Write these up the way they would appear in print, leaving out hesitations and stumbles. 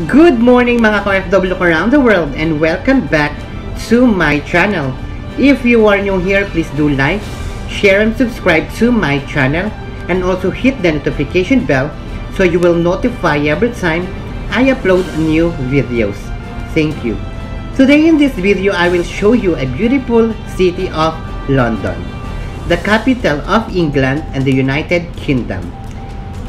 Good morning mga ka-OFW around the world and welcome back to my channel. If you are new here, please do like, share and subscribe to my channel and also hit the notification bell so you will notify every time I upload new videos. Thank you. Today in this video, I will show you a beautiful city of London. The capital of England and the United Kingdom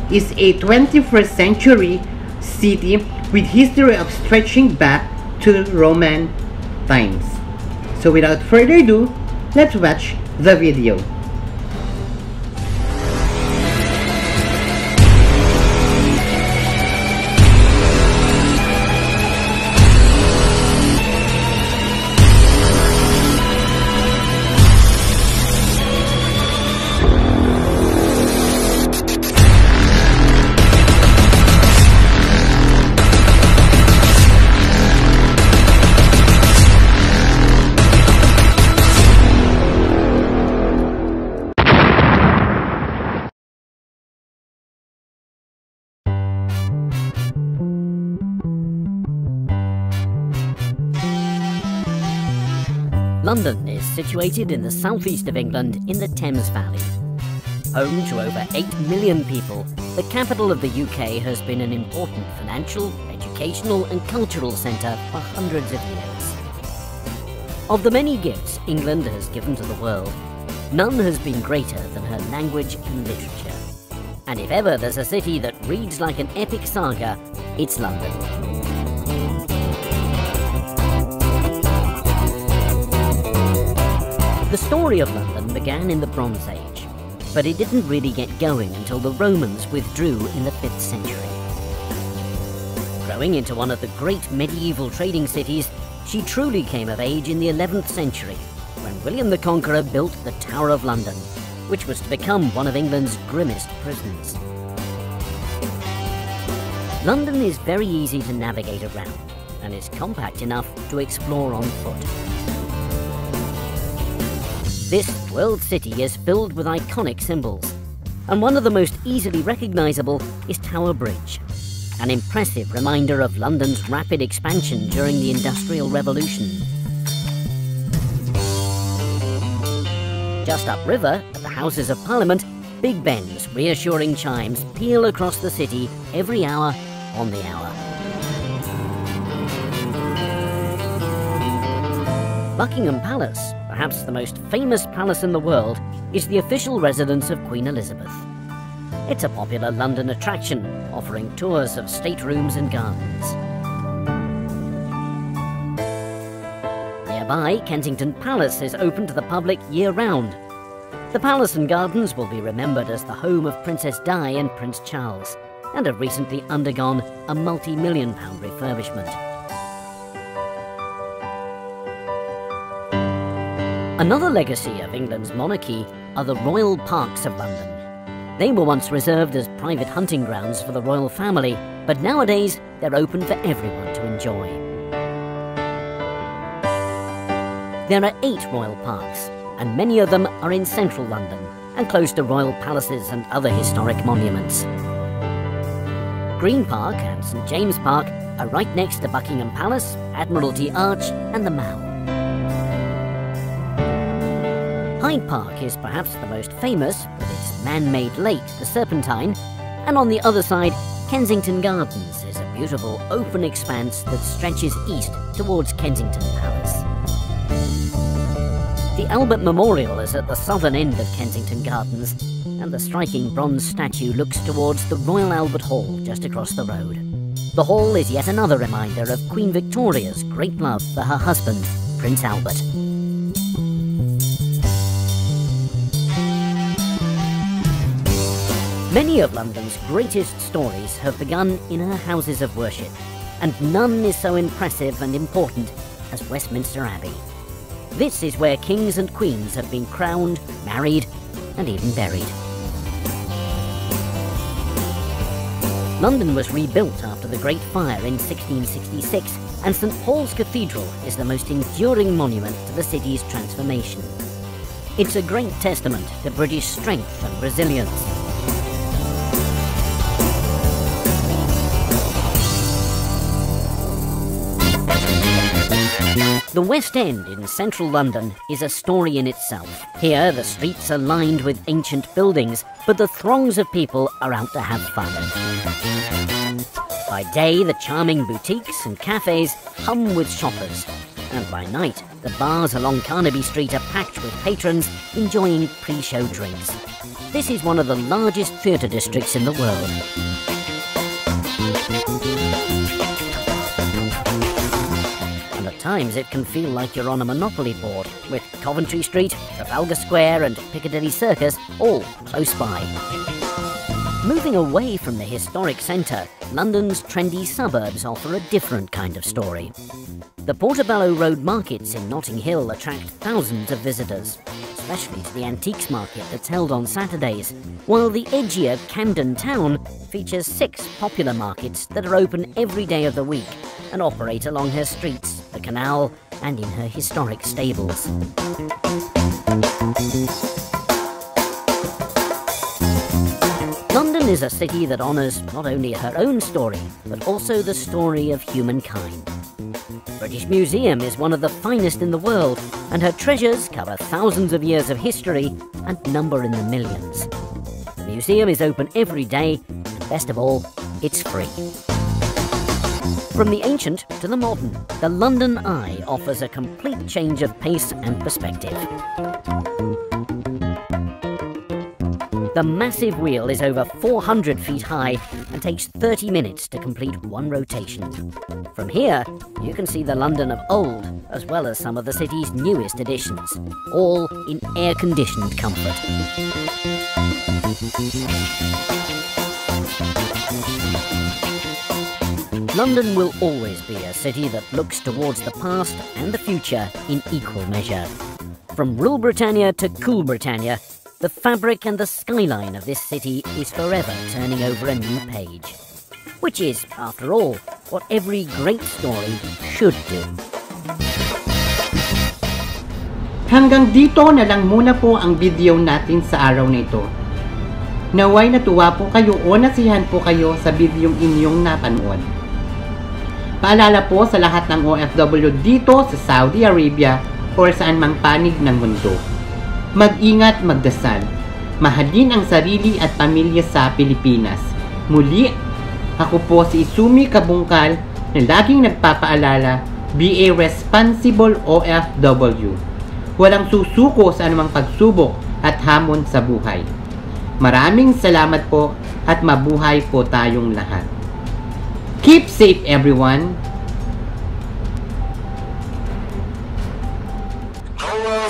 is a 21st century city with history of stretching back to Roman times. So without further ado, let's watch the video. London is situated in the southeast of England in the Thames Valley. Home to over 8 million people, the capital of the UK has been an important financial, educational and cultural centre for hundreds of years. Of the many gifts England has given to the world, none has been greater than her language and literature. And if ever there's a city that reads like an epic saga, it's London. The story of London began in the Bronze Age, but it didn't really get going until the Romans withdrew in the 5th century. Growing into one of the great medieval trading cities, she truly came of age in the 11th century, when William the Conqueror built the Tower of London, which was to become one of England's grimmest prisons. London is very easy to navigate around, and is compact enough to explore on foot. This world city is filled with iconic symbols, and one of the most easily recognisable is Tower Bridge, an impressive reminder of London's rapid expansion during the Industrial Revolution. Just upriver, at the Houses of Parliament, Big Ben's reassuring chimes peal across the city every hour on the hour. Buckingham Palace, perhaps the most famous palace in the world, is the official residence of Queen Elizabeth. It's a popular London attraction, offering tours of staterooms and gardens. Nearby, Kensington Palace is open to the public year-round. The palace and gardens will be remembered as the home of Princess Di and Prince Charles, and have recently undergone a multi-million-pound refurbishment. Another legacy of England's monarchy are the royal parks of London. They were once reserved as private hunting grounds for the royal family, but nowadays they're open for everyone to enjoy. There are 8 royal parks, and many of them are in central London and close to royal palaces and other historic monuments. Green Park and St James Park are right next to Buckingham Palace, Admiralty Arch and the Mall. Hyde Park is perhaps the most famous, with its man-made lake, the Serpentine, and on the other side, Kensington Gardens is a beautiful open expanse that stretches east towards Kensington Palace. The Albert Memorial is at the southern end of Kensington Gardens, and the striking bronze statue looks towards the Royal Albert Hall just across the road. The hall is yet another reminder of Queen Victoria's great love for her husband, Prince Albert. Many of London's greatest stories have begun in her houses of worship, and none is so impressive and important as Westminster Abbey. This is where kings and queens have been crowned, married, and even buried. London was rebuilt after the Great Fire in 1666, and St Paul's Cathedral is the most enduring monument to the city's transformation. It's a great testament to British strength and resilience. The West End in central London is a story in itself. Here, the streets are lined with ancient buildings, but the throngs of people are out to have fun. By day, the charming boutiques and cafes hum with shoppers. And by night, the bars along Carnaby Street are packed with patrons enjoying pre-show drinks. This is one of the largest theatre districts in the world. And at times it can feel like you're on a Monopoly board, with Coventry Street, Trafalgar Square and Piccadilly Circus all close by. Moving away from the historic centre, London's trendy suburbs offer a different kind of story. The Portobello Road markets in Notting Hill attract thousands of visitors, especially to the antiques market that's held on Saturdays, while the edgier Camden Town features 6 popular markets that are open every day of the week and operate along her streets, the canal, and in her historic stables. London is a city that honours not only her own story, but also the story of humankind. The British Museum is one of the finest in the world, and her treasures cover thousands of years of history and number in the millions. The museum is open every day, and best of all, it's free. From the ancient to the modern, the London Eye offers a complete change of pace and perspective. The massive wheel is over 400 feet high and takes 30 minutes to complete one rotation. From here, you can see the London of old, as well as some of the city's newest additions, all in air-conditioned comfort. London will always be a city that looks towards the past and the future in equal measure. From Rule Britannia to Cool Britannia, the fabric and the skyline of this city is forever turning over a new page. Which is, after all, what every great story should do. Hanggang dito na lang muna po ang video natin sa araw na ito. Naway natuwa po kayo o nasiyahan po kayo sa videong inyong napanood. Paalala po sa lahat ng OFW dito sa Saudi Arabia o saan mang panig ng mundo. Mag-ingat, magdasal. Mahalin ang sarili at pamilya sa Pilipinas. Muli, ako po si Izumi Kabungkal na laging nagpapaalala, be a responsible OFW. Walang susuko sa anumang pagsubok at hamon sa buhay. Maraming salamat po at mabuhay po tayong lahat. Keep safe everyone! Oh, well,